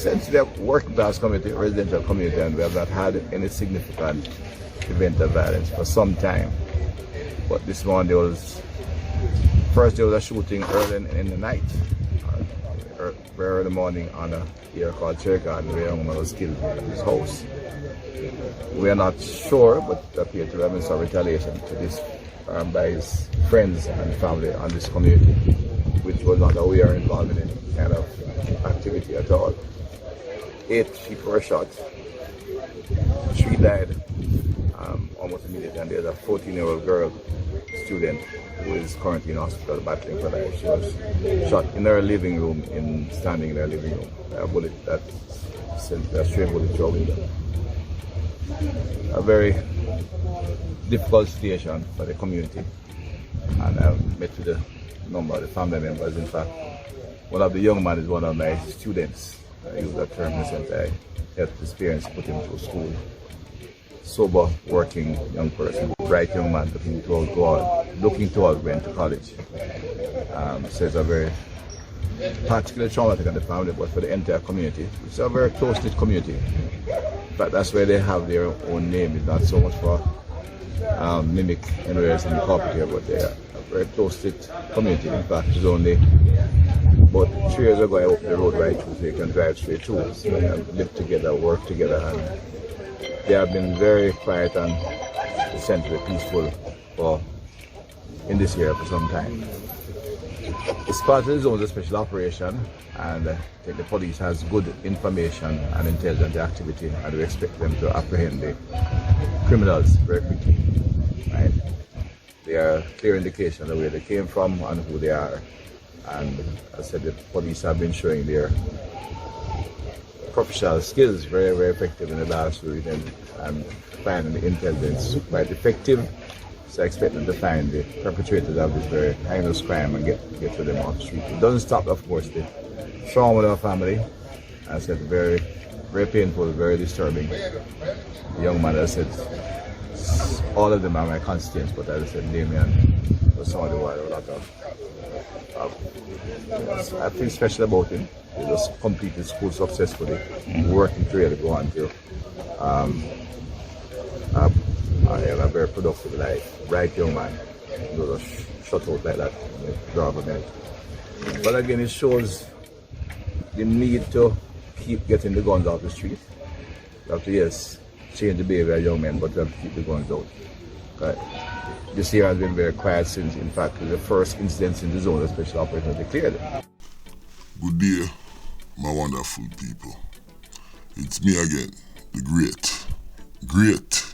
essentially a working class community, residential community, and we have not had any significant event of violence for some time. But this morning there was a shooting early in the night, very early morning on a area called Cherry Garden, where a young man was killed in his house. We are not sure, but it appears to have been some retaliation to this by his friends and family on this community, which was not aware or involved in any kind of activity at all. 8 people were shot, 3 died almost immediately, and there's a 14-year-old girl student who is currently in hospital battling for life. She was shot in her living room, standing in her living room. A bullet that sent a stray bullet through a window. A very difficult situation for the community, and I met with a number of the family members. In fact, one of the young men is one of my students. I use that term in the sense I helped his parents put him through school. Sober, working young person, bright young man looking towards going to college. So it's a very particularly traumatic on the family, but for the entire community. It's a very close-knit community. But that's where they have their own name. It's not so much for mimic anywhere in the corporate here, but they are a very close-knit community. In fact, it's only about 3 years ago I opened the road right through so you can drive straight through. So we can live together, work together, and they have been very quiet and essentially peaceful in this area for some time. It's part of the zone of the special operation, and I think the police has good information and intelligence activity, and we expect them to apprehend the criminals very quickly. Right? They are clear indication of where they came from and who they are. And as I said, the police have been showing their professional skills very, very effective in the last week, and finding the intelligence quite effective. So I expect them to find the perpetrators of this very heinous crime and get to them off the street. It doesn't stop, of course, the trauma of our family. As I said, very, very painful, very disturbing. The young man, as I said, all of them are my constituents, but as I said, Damien was somebody who had a lot of I feel special about him. He just completed school successfully, working to really go on to a very productive life. Bright young man, just shut out like that in the government. But again, it shows the need to keep getting the guns off the street. We have to, yes, change the behavior of young men, but we have to keep the guns out. Okay. This year has been very quiet since, in fact, the first incidents in the zone of special operations declared. Good day, my wonderful people. It's me again, the great,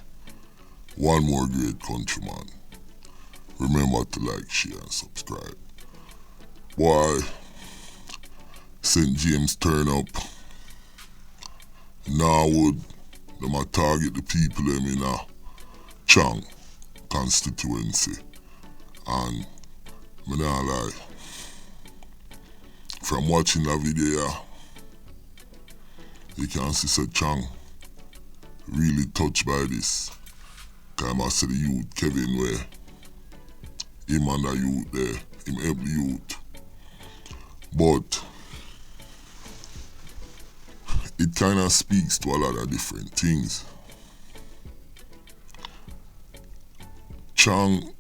one more great countryman. Remember to like, share, and subscribe. Why, St. James turn up, Norwood, them a target the people them in a Chang Constituency, and me nah lie, from watching that video, you can see Sir Chang really touched by this. Cause I see the youth Kevin where him and the youth there, him help the youth. But it kinda speaks to a lot of different things. Chang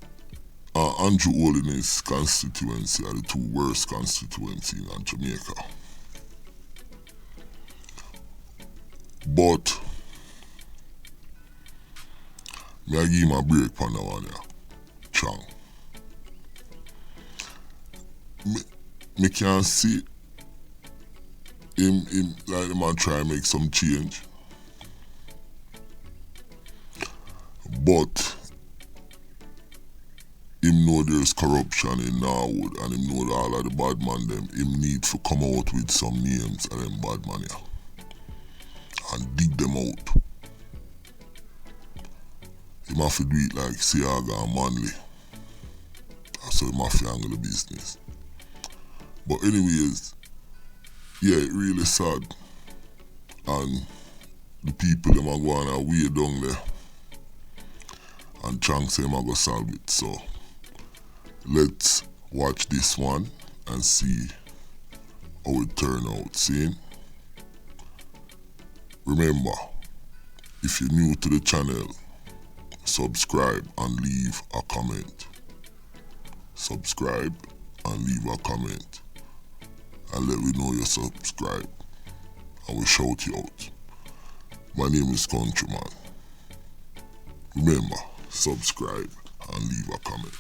and Andrew Holiness constituency are the 2 worst constituencies in Jamaica. But me I give him a break on that one, yeah. Chang. Me can see him like the man try to make some change. But him know there's corruption in Norwood, and him know that all of the bad man them, him need to come out with some names of them bad man here and dig them out. Him have to do it like Siaga and Manley. That's how him have to handle the business. But anyways, yeah, it really sad. And the people them are going away down there. And Chang say him a go solve it, so let's watch this one and see how it turn out. See? Remember, if you're new to the channel, subscribe and leave a comment. Subscribe and leave a comment. And let me know you subscribe. I will shout you out. My name is Countryman. Remember, subscribe and leave a comment.